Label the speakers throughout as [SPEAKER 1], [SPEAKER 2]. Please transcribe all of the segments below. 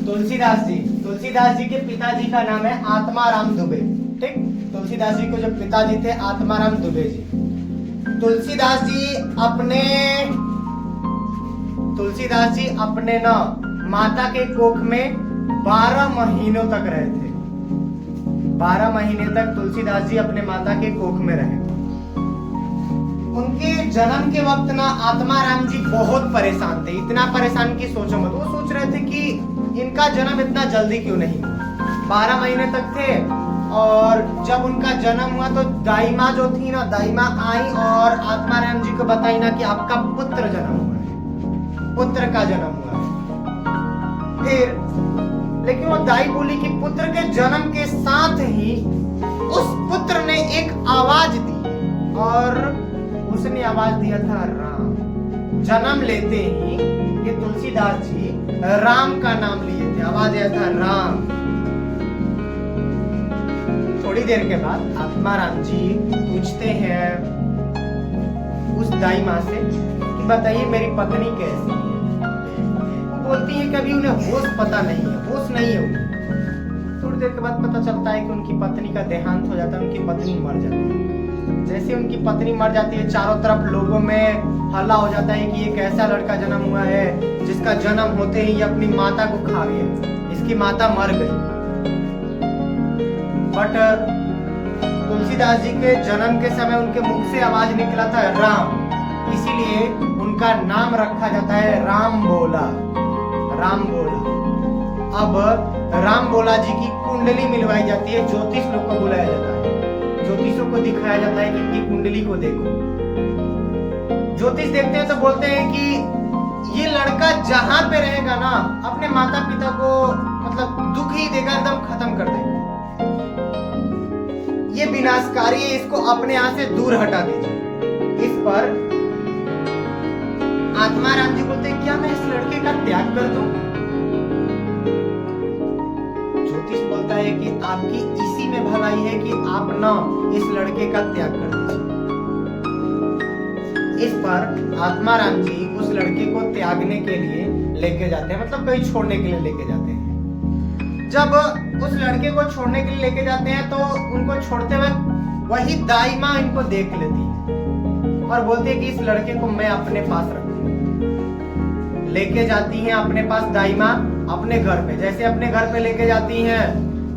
[SPEAKER 1] तुलसीदास जी के पिताजी का नाम है आत्माराम दुबे। ठीक, तुलसीदास जी को जो पिताजी थे आत्माराम दुबे जी। तुलसीदास जी अपने ना माता के कोख में 12 महीनों तक रहे थे। 12 महीने तक तुलसीदास जी अपने माता के कोख में रहे। उनके जन्म के वक्त ना आत्माराम जी बहुत परेशान थे, इतना परेशान की सोचो मत। वो सोच रहे थे कि इनका जन्म इतना जल्दी क्यों नहीं हुआ। 12 महीने तक थे और जब उनका जन्म हुआ तो दाई माँ जो थी ना, दाई माँ आई और आत्माराम जी को बताई ना कि आपका पुत्र जन्म हुआ है, पुत्र का जन्म हुआ है। फिर लेकिन वो दाई बोली कि पुत्र के जन्म के साथ ही उस पुत्र ने एक आवाज दी और उसने आवाज दिया था राम। जन्म लेते ही ये तुलसीदास जी राम का नाम लिए थे, आवाज आया था राम। थोड़ी देर के बाद आत्माराम जी पूछते हैं उस दाई माँ से कि बताइए मेरी पत्नी कैसी है। वो बोलती है कि अभी उन्हें होश पता नहीं है, होश नहीं है उन्हें। थोड़ी देर के बाद पता चलता है कि उनकी पत्नी का देहांत हो जाता है, उनकी पत्नी मर जाती है। जैसे उनकी पत्नी मर जाती है चारों तरफ लोगों में हल्ला हो जाता है कि एक ऐसा लड़का जन्म हुआ है जिसका जन्म होते ही अपनी माता को खा गया, इसकी माता मर गई। बट तुलसीदास जी के जन्म के समय उनके मुख से आवाज निकला था राम, इसीलिए उनका नाम रखा जाता है राम बोला। राम बोला। अब राम बोला जी की कुंडली मिलवाई जाती है, ज्योतिष लोग को बुलाया जाता है, ज्योतिषों को दिखाया जाता है कि इनकी कुंडली को देखो। ज्योतिष देखते हैं तो बोलते हैं कि ये लड़का जहां पे रहेगा ना अपने माता पिता को मतलब दुख ही देगा, एकदम खत्म कर देगा, ये विनाशकारी है, इसको अपने यहां से दूर हटा दीजिए। इस पर आत्माराम जी बोलते हैं क्या मैं इस लड़के का त्याग कर दूं? ज्योतिष बोलता है कि आपकी इसी में भलाई है कि आप ना इस लड़के का त्याग कर दीजिए। इस पर आत्माराम जी उस लड़के को त्यागने के लिए लेके जाते हैं, मतलब कहीं छोड़ने के लिए लेके जाते हैं। जब उस लड़के को छोड़ने के लिए लेके जाते हैं तो उनको छोड़ते हुए वही दाई माँ इनको देख लेती है और बोलती है कि इस लड़के को मैं अपने पास रखूं। लेके जाती हैं अपने पास दाई माँ अपने घर पे। जैसे अपने घर पे लेके जाती हैं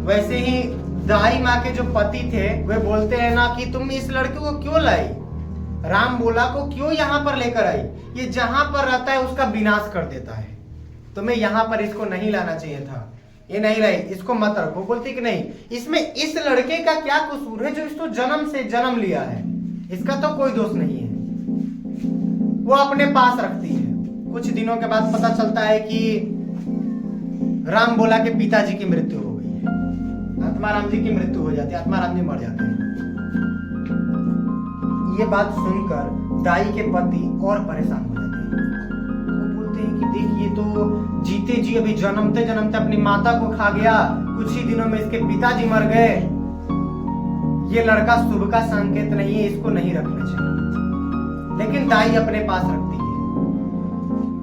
[SPEAKER 1] वैसे ही दाई माँ के जो पति थे वे बोलते हैं ना कि तुम इस लड़के को क्यों लाई, राम बोला को क्यों यहाँ पर लेकर आई, ये जहां पर रहता है उसका विनाश कर देता है, तुम्हें यहाँ पर इसको नहीं लाना चाहिए था, ये नहीं लाई, इसको मत रखो। बोलती कि नहीं, इसमें इस लड़के का क्या कसूर है जो इसको जन्म से जन्म लिया है, इसका तो कोई दोष नहीं है। वो अपने पास रखती है। कुछ दिनों के बाद पता चलता है कि राम बोला के पिताजी की मृत्यु हो गई है, आत्माराम जी की मृत्यु हो जाती है, आत्माराम जी मर जाते हैं। ये बात सुनकर दाई के पति और परेशान हो जाते हैं। वो बोलते हैं कि देखिए तो जीते जी अभी जन्मते जन्मते अपनी माता को खा गया, कुछ ही दिनों में इसके पिताजी मर गए, ये लड़का शुभ का संकेत नहीं है, इसको नहीं रखना चाहिए। लेकिन दाई अपने पास रखती है।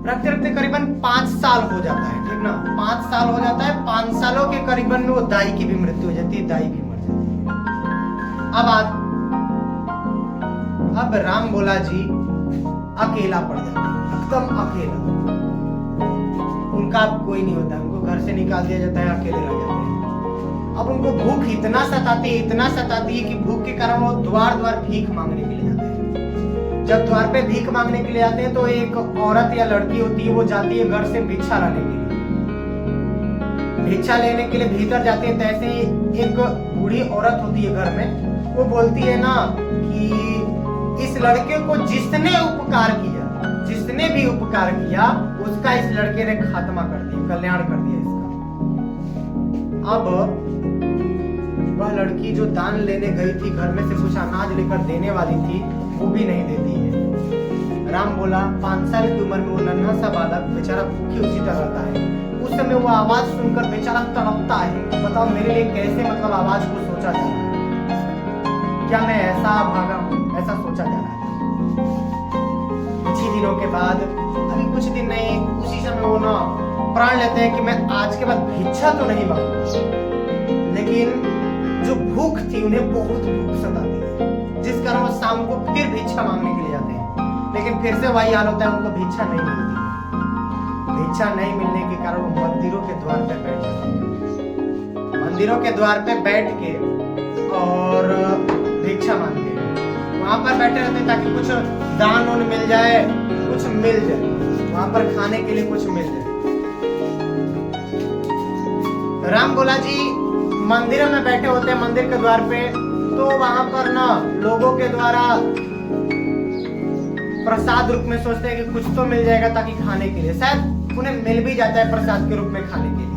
[SPEAKER 1] रखते रखते करीबन 5 साल हो जाता है, ठीक ना, 5 साल हो जाता है। 5 सालों के करीबन में वो दाई की भी मृत्यु हो जाती है, दाई भी मर जाती है। अब राम बोला जी अकेला पड़ जाता है, एकदम अकेला, उनका अब कोई नहीं होता, उनको घर से निकाल दिया जाता है, अकेले रह जाते हैं। अब उनको भूख इतना सताती है, इतना सताती है कि भूख के कारण वो द्वार द्वार भीख मांगने के लिए जाते हैं। जब द्वार पे भीख मांगने के लिए आते हैं तो एक औरत या लड़की होती है, वो जाती है घर से भिक्षा लाने के लिए। भिक्षा लेने के लिए भीतर जाते हैं, तैसे ही एक बूढ़ी औरत होती है घर में, वो बोलती है ना कि इस लड़के को जिसने उपकार किया, जिसने भी उपकार किया उसका इस लड़के ने खात्मा कर दिया, कल्याण कर दिया इसका। अब वह लड़की जो दान लेने गई थी, घर में से कुछ अनाज लेकर देने वाली थी, वो भी नहीं देती है। राम बोला 5 साल की उम्र में वो नन्हा सा बालक बेचारा भूखी उसी तरह रहता है। उस समय वो आवाज सुनकर बेचारा तड़पता है। बताओ मेरे लिए कैसे मतलब आवाज को सोचा जा रहा है, क्या मैं ऐसा भागा हूं, ऐसा सोचा जा रहा है। कुछ ही दिनों के बाद, अभी कुछ दिन नहीं, उसी समय वो ना प्रण लेते हैं कि मैं आज के बाद भिक्षा तो नहीं मांगूंगा, लेकिन जो भूख थी उन्हें बहुत भूख सताती है, जिस कारण वो शाम को फिर भिक्षा मांगने के लिए जाते हैं, लेकिन फिर से वही हाल होता है, उनको भिक्षा नहीं मिलती। भिक्षा नहीं मिलने के कारण वो मंदिरों के द्वार पे बैठ जाते हैं, मंदिरों के द्वार पे बैठ के और भिक्षा मांगते हैं। वहां पर बैठे रहते हैं ताकि कुछ दान उन मिल जाए, कुछ मिल जाए, वहां पर खाने के लिए कुछ मिल जाए। राम भोला जी मंदिर में बैठे होते हैं, मंदिर के द्वार पे, तो वहां पर ना लोगों के द्वारा प्रसाद रूप में सोचते हैं कि कुछ तो मिल जाएगा ताकि खाने के लिए, शायद उन्हें मिल भी जाता है प्रसाद के रूप में खाने के लिए।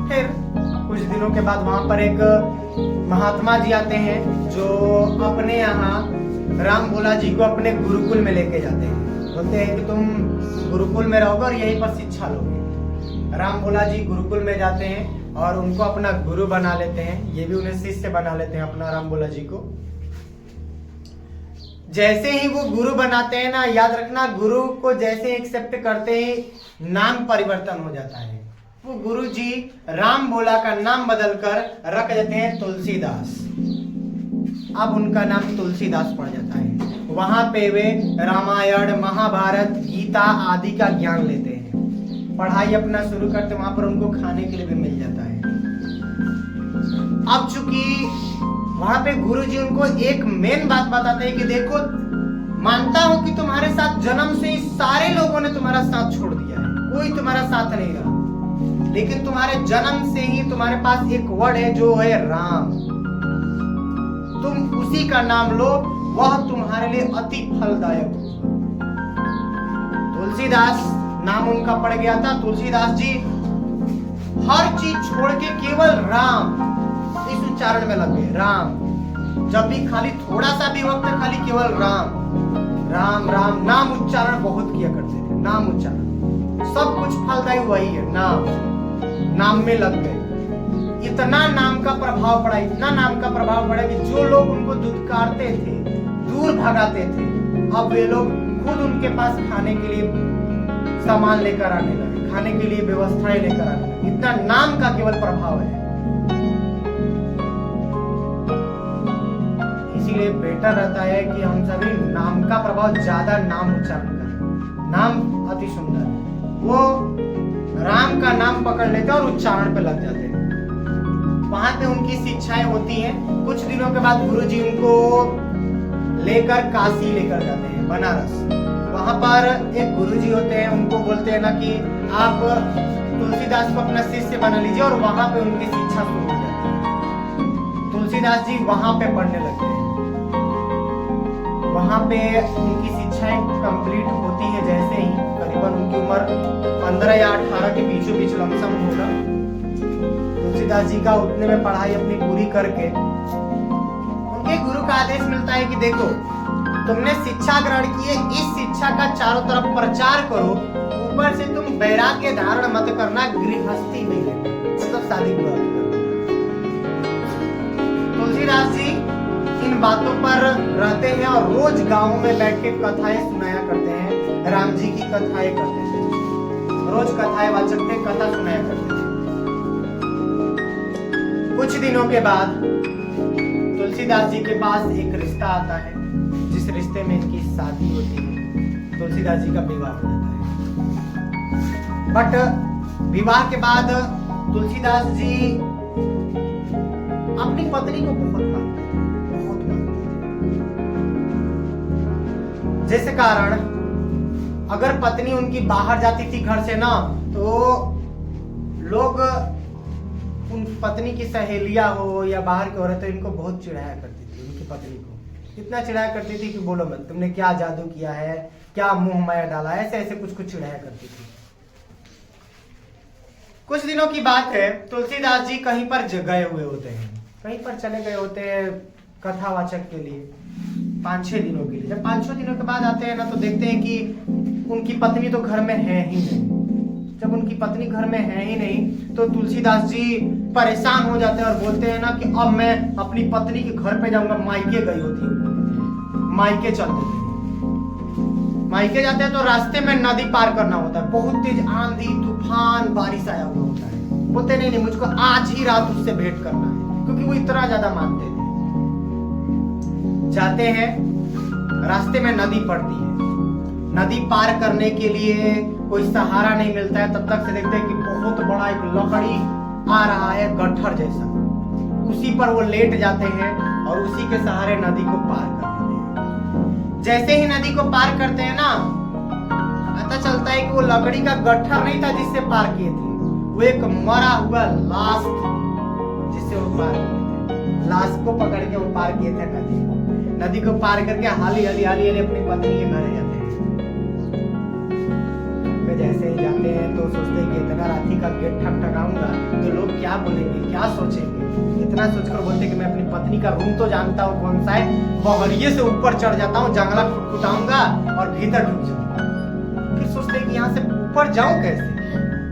[SPEAKER 1] फिर कुछ दिनों के बाद वहां पर एक महात्मा जी आते हैं जो अपने यहाँ राम भोला जी को अपने गुरुकुल में लेके जाते हैं। बोलते हैं कि तुम गुरुकुल में रहोगे और यहीं पर शिक्षा लोगे। राम भोला जी गुरुकुल में जाते हैं और उनको अपना गुरु बना लेते हैं, ये भी उन्हें शिष्य बना लेते हैं अपना राम भोला जी को। जैसे ही वो गुरु बनाते हैं ना, याद रखना, गुरु को जैसे एक्सेप्ट करते ही नाम परिवर्तन हो जाता है। वो गुरु जी राम भोला का नाम बदलकर रख देते हैं तुलसीदास। अब उनका नाम तुलसीदास पड़ जाता है। वहां पे वे रामायण, महाभारत, गीता आदि का ज्ञान लेते हैं, पढ़ाई अपना शुरू करते, वहां पर उनको खाने के लिए भी मिल जाता है। अब चूंकि वहां पे गुरुजी उनको एक मेन बात बताते हैं कि देखो, मानता हूं कि तुम्हारे साथ जन्म से ही सारे लोगों ने तुम्हारा साथ छोड़ दिया है, कोई तुम्हारा साथ नहीं रहा, लेकिन तुम्हारे जन्म से ही तुम्हारे पास एक वर्ड है जो है राम। तुम उसी का नाम लो, वह तुम्हारे लिए अति फलदायक होगा। तुलसीदास नाम उनका पड़ गया था। तुलसीदास जी हर चीज छोड़ के केवल राम इस उच्चारण में लग गए। राम, जब भी खाली थोड़ा सा भी वक्त खाली केवल राम राम राम, नाम उच्चारण बहुत किया करते थे। नाम उच्चारण सब कुछ फलदायी वही है, नाम में लग गए। इतना नाम का प्रभाव पड़ा, इतना नाम का प्रभाव पड़ा कि जो लोग उनको दुत्कारते थे, दूर भगाते थे, अब वे लोग खुद उनके पास खाने के लिए सामान लेकर आने लगे, खाने के लिए व्यवस्थाएं लेकर आने लगे। इतना नाम का केवल प्रभाव है। इसीलिए बेटर रहता है कि हम सभी नाम का प्रभाव ज्यादा नाम उच्चारण करें। नाम अति सुंदर है, वो राम का नाम पकड़ लेते हैं और उच्चारण पे लग जाते हैं। वहां पे उनकी शिक्षाएं होती हैं। कुछ दिनों के बाद गुरुजी उनको लेकर काशी लेकर जाते हैं, बनारस। वहां पर एक गुरुजी होते हैं, उनको बोलते हैं ना कि आप तुलसीदास को अपना शिष्य बना लीजिए, और वहां पे उनकी शिक्षा शुरू हो जाती है। तुलसीदास जी वहां पे पढ़ने लगते हैं। वहां पे उनकी शिक्षाएं कंप्लीट होती है। जैसे ही करीबन उनकी उम्र 15 या 18 के बीचों बीच लमसम होगा, तुलसीदास जी का उतने में पढ़ाई अपनी पूरी करके उनके गुरु का आदेश मिलता है कि देखो, तुमने शिक्षा ग्रहण की है, इस शिक्षा का चारों तरफ प्रचार करो, ऊपर से तुम वैराग्य धारण मत करना, गृहस्थी नहीं लेना, मतलब शादी विवाह करना। तुलसीदास जी इन बातों पर रहते हैं और रोज गांवों में बैठ के कथाएं सुनाया करते हैं। राम जी की कथाएं करते थे, रोज कथाएं वाचक थे, कथा सुनाया करते थे। कुछ दिनों के बाद तुलसीदास जी के पास एक रिश्ता आता है, जिस रिश्ते में इनकी शादी होती है। तुलसीदास जी का विवाह हो जाता है। बट विवाह के बाद तुलसीदास जी अपनी पत्नी को बहुत मानते थे, बहुत मानते थे। जिस कारण अगर पत्नी उनकी बाहर जाती थी घर से ना, तो लोग उन पत्नी की सहेलियां हो या बाहर की औरतें इनको बहुत चिढ़ाया करती थी। उनकी पत्नी को इतना चिढ़ाया करती थी कि बोलो मत, तुमने क्या जादू किया है, क्या मुंह माया डाला है, ऐसे ऐसे कुछ चिढ़ाया करती थी। कुछ दिनों की बात है, तुलसीदास जी कहीं पर गए हुए होते हैं, कहीं पर चले गए होते हैं कथावाचक के लिए 5-6 दिनों के लिए। जब 5-6 दिनों के बाद आते हैं ना, तो देखते हैं कि उनकी पत्नी तो घर में है ही नहीं। जब उनकी पत्नी घर में है ही नहीं, तो तुलसीदास जी परेशान हो जाते हैं और बोलते हैं ना कि अब मैं अपनी पत्नी के घर पे जाऊंगा। मायके गई होती है, मायके चलते थे। मायके जाते हैं तो रास्ते में नदी पार करना होता है, बहुत तेज आंधी तूफान बारिश आया हुआ होता है। बोलते नहीं मुझको आज ही रात उससे भेंट करना है, क्योंकि वो इतना ज्यादा मानते थे। जाते हैं, रास्ते में नदी पड़ती है, नदी पार करने के लिए कोई सहारा नहीं मिलता है। तब तक से देखते हैं कि बहुत बड़ा एक लकड़ी आ रहा है गट्ठर जैसा, उसी पर वो लेट जाते हैं और उसी के सहारे नदी को पार कर देते हैं। जैसे ही नदी को पार करते हैं ना, पता चलता है कि वो लकड़ी का गट्ठर नहीं था जिससे पार किए थे, वो एक मरा हुआ लाश जिससे वो पार किए थे। लाश को पकड़ के वो पार किए थे नदी को। नदी को पार करके हाली अपनी पत्नी के घर जाते हैं। जैसे ही जाते हैं तो सोचते हैं कि इतना रात्रि का गेट ठकठकाऊंगा तो लोग क्या बोलेंगे, क्या सोचेंगे। इतना सोचकर बोलते कि मैं अपनी पत्नी का रूम तो जानता हूँ कौन सा है, बहरिये से ऊपर चढ़ जाता हूँ, जंगला फुटाऊंगा और भीतर ढुक जाऊंगा। फिर सोचते हैं कि यहाँ से ऊपर जाऊं कैसे।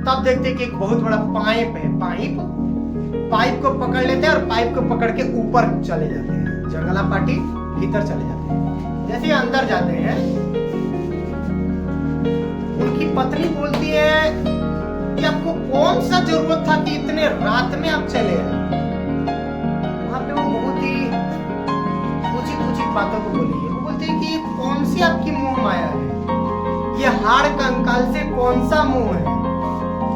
[SPEAKER 1] तब देखते हैं कि एक बहुत बड़ा पाइप है, पाइप को पकड़ लेते हैं और पाइप को पकड़ के ऊपर चले जाते हैं, जंगला पाटी भीतर चले जाते हैं। जैसे ही अंदर जाते हैं, उनकी पत्नी बोलती है कि आपको कौन सा जरूरत था कि इतने रात में आप चले आए। वहां पे वो बहुत ही उचित बातों को बोली है। वो बोलती है कि कौन सी आपकी मोह माया है, ये हाड़ कंकाल से कौन सा मोह है।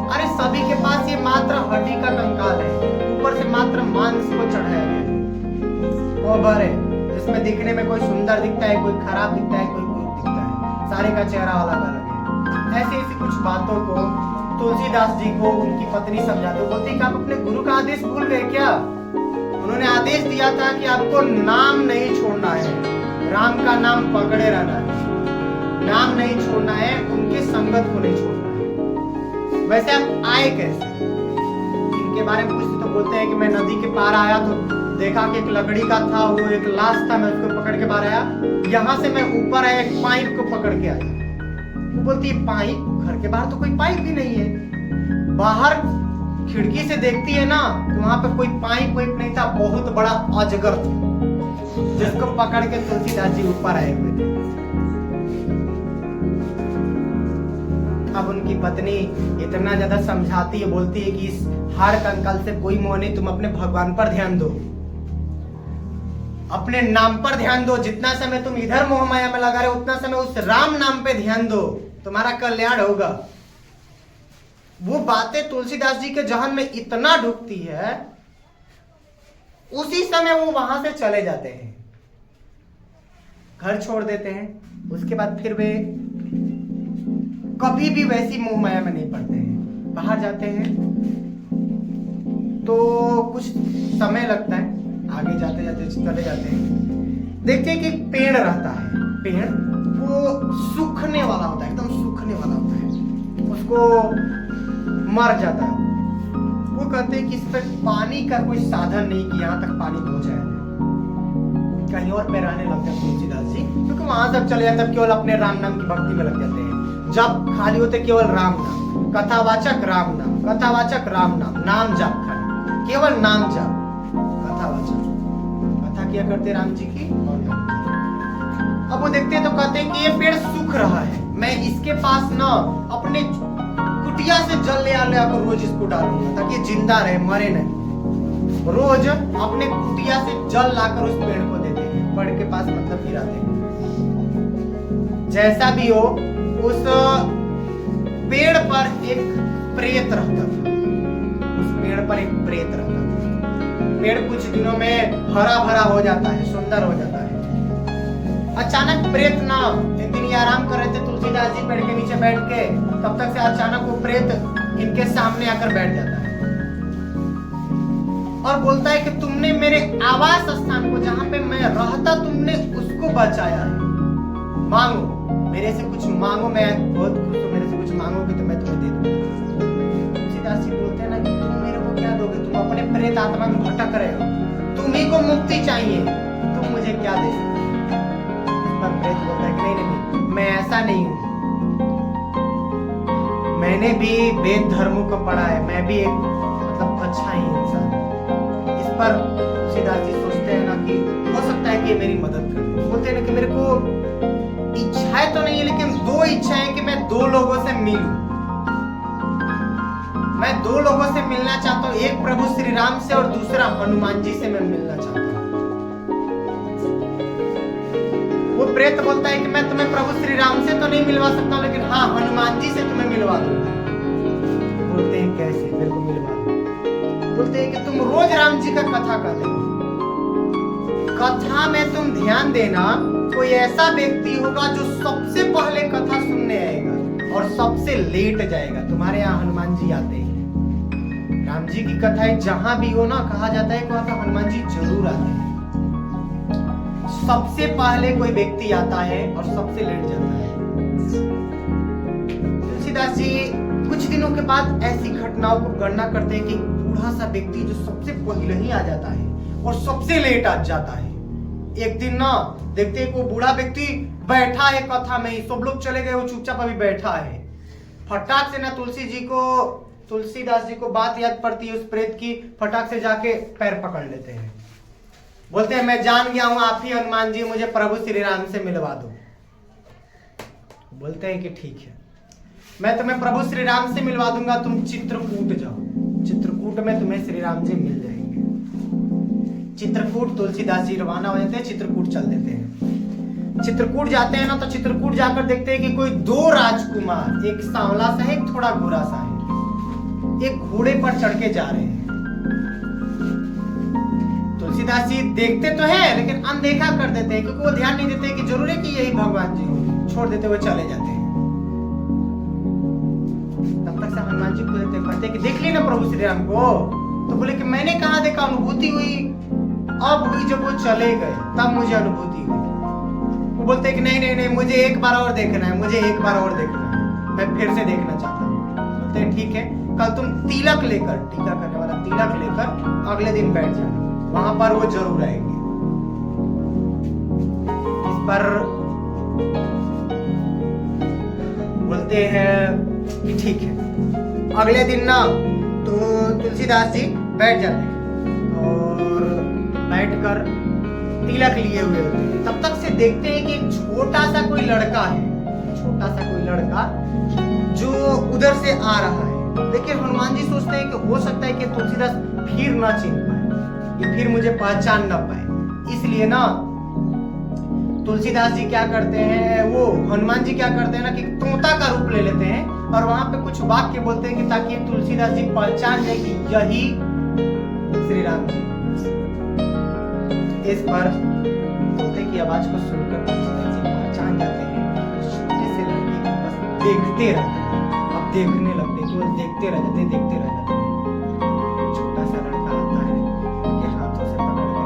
[SPEAKER 1] अरे सभी के पास ये मात्र हड्डी का कंकाल है, ऊपर से मात्र मांस को चढ़ाया गया है। कोबर है जिसमें दिखने में कोई सुंदर दिखता है, कोई खराब दिखता है, कोई क्रूर दिखता है, सारे का चेहरा अलग अलग है। ऐसी कुछ बातों को तुलसीदास जी को उनकी पत्नी समझाते, बोलती कि आप अपने गुरु का आदेश भूल गए क्या। उन्होंने आदेश दिया था कि आपको नाम नहीं छोड़ना है, राम का नाम पकड़े रहना है, नाम नहीं छोड़ना है, उनके संगत को नहीं छोड़ना है। वैसे आप आए कैसे, इनके बारे में पूछते तो बोलते हैं कि मैं नदी के पार आया तो देखा कि एक लकड़ी का था, वो एक लाश था, मैं उसको पकड़ के बाहर आया, यहाँ से मैं ऊपर आया, एक पाइप को पकड़ के आया। वो बोलती है पाइप, घर के बाहर तो कोई पाइप भी नहीं है। बाहर खिड़की से देखती है ना तो वहां पे कोई पाइप नहीं था, बहुत बड़ा अजगर था जिसको पकड़ के तुलसीदास जी ऊपर आए हुए थे। अब उनकी पत्नी इतना ज्यादा समझाती है, बोलती है कि इस हाड़ कंकाल से कोई मोह नहीं, तुम अपने भगवान पर ध्यान दो, अपने नाम पर ध्यान दो। जितना समय तुम इधर मोह माया में लगा रहे हो, उतना समय उस राम नाम पे ध्यान दो, तुम्हारा कल्याण होगा। वो बातें तुलसीदास जी के जहन में इतना ढुकती है, उसी समय वो वहां से चले जाते हैं, घर छोड़ देते हैं। उसके बाद फिर वे कभी भी वैसी मोह माया में नहीं पड़ते हैं। बाहर जाते हैं तो कुछ समय लगता है, आगे जाते जाते चले जाते हैं। देखते हैं कि एक पेड़ रहता है, पेड़ वो सूखने वाला होता है, एकदम सूखने वाला होता है, उसको मर जाता है। वो कहते हैं कि इस पर पानी का कोई साधन नहीं कि यहाँ तक पानी पहुंचाया जाए, कहीं और पे रहने लगते हैं तुलसीदास जी, क्योंकि वहां सब चले जाते हैं, केवल अपने राम नाम की भक्ति में लग जाते हैं। जब खाली होते केवल राम नाम, कथावाचक राम नाम, कथावाचक राम नाम, नाम जाप खाली, केवल नाम जाप, कथावाचक, कथा किया करते राम जी की। अब वो देखते हैं तो कहते हैं कि ये पेड़ सूख रहा है, मैं इसके पास ना अपने कुटिया से जल ले आकर रोज इसको डालूंगा ताकि ये जिंदा रहे, मरे नहीं। रोज अपने कुटिया से जल लाकर उस पेड़ को देते हैं, पेड़ के पास मतलब गिराते हैं। जैसा भी हो, उस पेड़ पर एक प्रेत रहता था, उस पेड़ पर एक प्रेत रहता था। पेड़ कुछ दिनों में हरा भरा हो जाता है, सुंदर हो जाता है। अचानक प्रेत ना, एक दिन ये आराम कर रहे थे तुलसीदास जी पेड़ के नीचे बैठ के, तब तक से अचानक वो प्रेत इनके सामने आकर बैठ जाता है और बोलता है कि तुमने मेरे आवास स्थान को, जहां पे मैं रहता, तुमने उसको बचाया है, मांगो मेरे से कुछ मांगो, मैं बहुत खुश हूं, मेरे से कुछ मांगोगे तो मैं तुम्हें दे दूंगा। तुलसीदास जी बोलते हैं ना कि तुम मेरे को क्या दोगे, तुम अपने प्रेत आत्मा में भटक रहे हो, तुम्ही को मुक्ति चाहिए, तुम मुझे क्या दे सकते। पर प्रेत बोलता है कि नहीं, मैं ऐसा नहीं हूं, मैंने भी वेद धर्मों को पढ़ा है, मैं भी एक मतलब अच्छा ही इंसान। इस पर तुलसीदास जी सोचते हैं ना कि हो सकता है कि ये मेरी मदद कर दे। बोलते हैं ना कि मेरे को इच्छाएं तो नहीं है, लेकिन दो इच्छाएं हैं कि मैं दो लोगों से मिलूं। मैं दो लोगों से मिलना चाहता हूँ, एक प्रभु श्री राम से और दूसरा हनुमान जी से मैं मिलना चाहता हूँ। वो प्रेत बोलता है कि मैं तुम्हें प्रभु श्री राम से तो नहीं मिलवा सकता, लेकिन हाँ हनुमान जी से तुम्हें मिलवा दूंगा। बोलते हैं कैसे? मेरे को मिलवा दो। बोलते हैं कि तुम रोज राम जी का कथा करते हो, कथा में तुम ध्यान देना, कोई ऐसा व्यक्ति होगा जो सबसे पहले कथा सुनने आएगा और सबसे लेट जाएगा। तुम्हारे यहाँ हनुमान जी आते हैं, राम जी की कथाएं जहां भी हो ना, कहा जाता है कि वहां पर हनुमान जी जरूर आते हैं। सबसे पहले कोई व्यक्ति आता है और सबसे लेट जाता है। तुलसीदास जी कुछ दिनों के बाद ऐसी घटनाओं को गणना करते हैं कि बूढ़ा सा व्यक्ति जो सबसे पहले ही आ जाता है और सबसे लेट आ जाता है। एक दिन ना देखते हैं वो बूढ़ा व्यक्ति बैठा है कथा में ही, सब लोग चले गए, वो चुपचाप अभी बैठा है। फटाक से ना तुलसीदास जी को बात याद पड़ती है उस प्रेत की, फटाक से जाके पैर पकड़ लेते हैं। बोलते हैं मैं जान गया हूं आप ही हनुमान जी, मुझे प्रभु श्री राम से मिलवा दो। बोलते हैं कि ठीक है, मैं तुम्हें प्रभु श्री राम से मिलवा दूंगा, तुम चित्रकूट जाओ, चित्रकूट में तुम्हें श्री राम जी मिल जाएंगे। चित्रकूट तुलसीदास जी रवाना हो जाते हैं, चित्रकूट चल देते हैं। चित्रकूट जाते हैं ना, तो चित्रकूट जाकर देखते हैं कि कोई दो राजकुमार, एक सांवला सा है, एक थोड़ा गोरा सा है, एक घोड़े पर चढ़ के जा रहे हैं। तुलसीदास जी देखते तो हैं लेकिन अनदेखा कर देते हैं, क्योंकि वो ध्यान नहीं देते कि जरूर है कि यही भगवान जी होंगे, छोड़ देते हुए चले जाते हैं। तब तक से हनुमान जी कहते कि देख ली ना प्रभु श्री राम को? तो बोले कि मैंने कहा देखा, अनुभूति हुई अब हुई, जब वो चले गए तब मुझे अनुभूति हुई। वो बोलते कि नहीं नहीं नहीं, मुझे एक बार और देखना है, मुझे एक बार और देखना है, मैं फिर से देखना चाहता हूँ। बोलते हैं ठीक है, कल तुम तिलक लेकर, टीका करने वाला तिलक लेकर अगले दिन बैठ जाना, वहां पर वो जरूर आएंगे। इस पर बोलते हैं कि ठीक है। अगले दिन ना तो तुलसीदास जी बैठ जाते हैं और बैठकर तिलक लिए हुए होते हैं। तब तक से देखते हैं कि एक छोटा सा कोई लड़का है, छोटा सा कोई लड़का जो उधर से आ रहा है। देखिए हनुमान जी सोचते हैं कि हो सकता है कि तुलसीदास फिर ना चिन्ह पाए, ये फिर मुझे पहचान ना पाए, इसलिए ना तुलसीदास जी क्या करते हैं, वो हनुमान जी क्या करते हैं ना कि तोता का रूप ले लेते हैं और वहां पे कुछ वाक्य बोलते हैं कि ताकि तुलसीदास जी पहचान जाए कि यही श्री राम जी। इस पर तोते की आवाज को सुनकर तुलसीदास जी पहचान जाते हैं। छोटे से लड़के को बस देखते रहते हैं, अब देखने लगते हैं, केवल देखते रह जाते हैं, देखते रह जाते हैं। छोटा सा लड़का आता है, उनके हाथों से पकड़ कर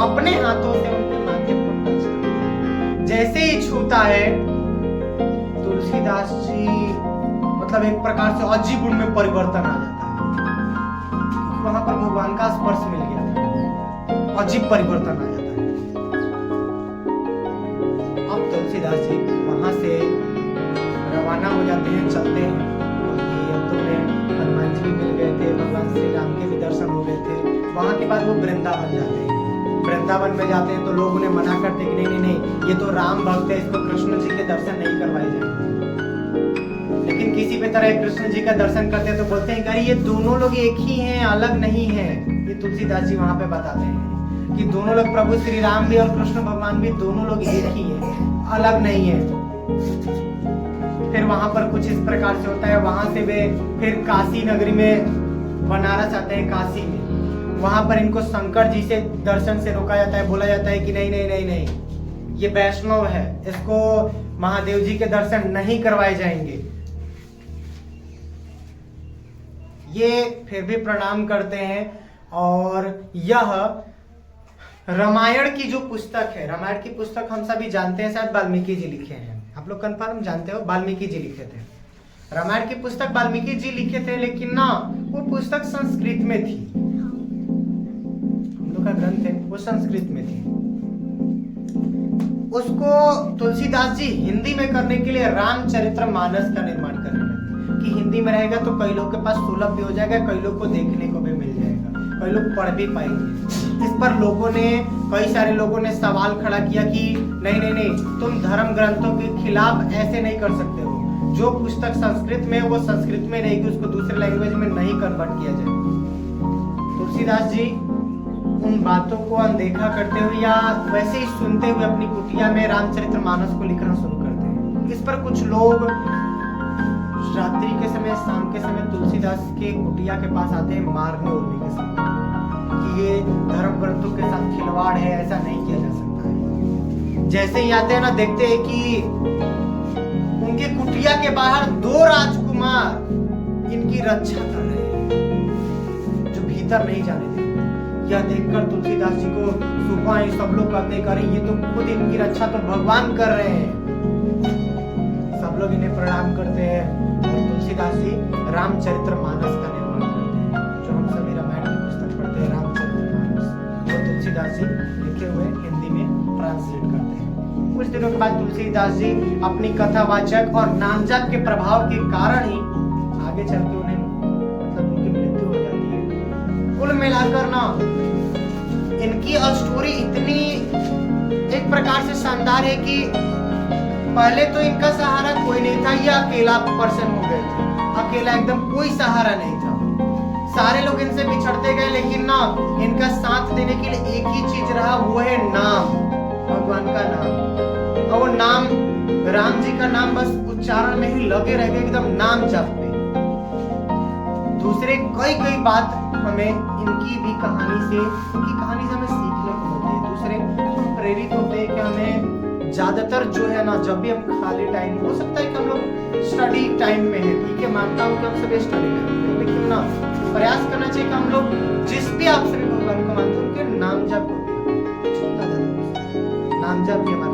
[SPEAKER 1] अपने हाथों से उनके माथे पर टच करता है। जैसे ही छूता है तुलसीदास जी मतलब एक प्रकार से अजीब उनमें परिवर्तन आ जाता है, क्योंकि वहां पर भगवान का स्पर्श मिल गया था, अजीब परिवर्तन आ जाता है। अब तुलसीदास जी वहां से रवाना हो जाते हैं, चलते हैं। हनुमान जी भी मिल गए थे, भगवान श्री राम के भी दर्शन हो गए थे। वहां के बाद वो वृंदावन जाते हैं। वृंदावन में जाते हैं तो लोग उन्हें मना करते हैं कि नहीं नहीं नहीं, ये तो राम भक्त है, इसको कृष्ण जी के दर्शन नहीं करवाए जाएंगे। लेकिन किसी भी तरह कृष्ण जी का दर्शन करते हैं तो बोलते हैं कि ये दोनों लोग एक ही हैं, अलग नहीं है। ये तुलसीदास जी वहां पे बताते हैं कि दोनों लोग प्रभु श्री राम भी और कृष्ण भगवान भी दोनों लोग एक ही हैं, अलग नहीं है। फिर वहां पर कुछ इस प्रकार से होता है, वहां से वे फिर काशी नगरी में, बनारस आते हैं काशी में। वहां पर इनको शंकर जी से दर्शन से रोका जाता है, बोला जाता है कि नहीं नहीं नहीं नहीं, ये वैष्णव है, इसको महादेव जी के दर्शन नहीं करवाए जाएंगे। ये फिर भी प्रणाम करते हैं। और यह रामायण की जो पुस्तक है, रामायण की पुस्तक हम सभी जानते हैं, शायद वाल्मीकि जी लिखे हैं। आप लोग कन्फर्म जानते हो, वाल्मीकि जी लिखे थे रामायण की पुस्तक, वाल्मीकि जी लिखे थे। लेकिन ना वो पुस्तक संस्कृत में थी, हम लोग का ग्रंथ है वो संस्कृत में थी। उसको तुलसीदास जी हिंदी में करने के लिए रामचरितमानस का निर्माण करने लगे कि हिंदी में रहेगा तो कई लोग के पास सुलभ भी हो जाएगा, कई लोग को देखने को भी मिल जाएगा। कई लोग पढ़ भी पाएंगे। इस पर कई सारे लोगों ने सवाल खड़ा किया कि नहीं, तुम धर्म ग्रंथों के खिलाफ ऐसे नहीं कर सकते हो। जो पुस्तक संस्कृत में है वो संस्कृत में रहेगी, उसको दूसरे लैंग्वेज में नहीं कन्वर्ट किया जाए। तुलसीदास जी उन बातों को अनदेखा करते हुए या वैसे ही सुनते हुए अपनी कुटिया में रामचरितमानस को लिखना शुरू करते हैं। इस पर कुछ लोग रात्रि के समय, शाम के समय तुलसीदास के कुटिया के पास आते हैं मारने उड़ने के समय कि ये धर्म ग्रंथों के साथ खिलवाड़ है, ऐसा नहीं किया जा सकता है। जैसे ही आते हैं ना, देखते हैं कि उनके कुटिया के बाहर 2 राजकुमार इनकी रक्षा कर रहे हैं, जो भीतर नहीं जाने देते। यह देखकर तुलसीदास जी को सुबह सब लोग कहते हैं, अरे ये तो खुद इनकी रक्षा तो भगवान कर रहे हैं। सब लोग इन्हें प्रणाम करते हैं और तुलसीदास जी रामचरितमानस का निर्माण करते हैं। जो हम सभी रामायण की पुस्तक पढ़ते हैं, रामचरितमानस, वो तुलसीदास जी लिखे हुए हिंदी में ट्रांसलेट करते हैं। कुछ दिनों के बाद तुलसीदास जी अपनी कथावाचक और नामजप के प्रभाव के कारण ही आगे चल के उन्हें उनकी मृत्यु हो जाती है। कुल मिलाकर ना इनकी स्टोरी इतनी एक प्रकार से शानदार है कि पहले तो इनका सहारा कोई नहीं था, ये अकेला पर्सन हो गए थे, अकेला एकदम कोई सहारा नहीं था। सारे लोग इनसे बिछड़ते गए, लेकिन ना इनका साथ देने के लिए एक ही चीज रहा, वो है नाम, भगवान का नाम। और वो नाम, राम जी का नाम बस उच्चारण में ही लगे रह गए, एकदम नाम जप पे। दूसरे कई बात हमें इनकी कहानी से हमें सीखने को मिलती है। दूसरे हम प्रेरित होते हैं कि हमें ज्यादातर जो है ना, जब भी हम खाली टाइम, हो सकता है कि हम लोग स्टडी टाइम में है, ठीक है, मानता हूँ कि हम सभी स्टडी टाइम में, लेकिन ना प्रयास करना चाहिए कि हम लोग जिस भी आप सभी भगवान को मानते हैं उनके नाम जप, नाम जप भी हमारा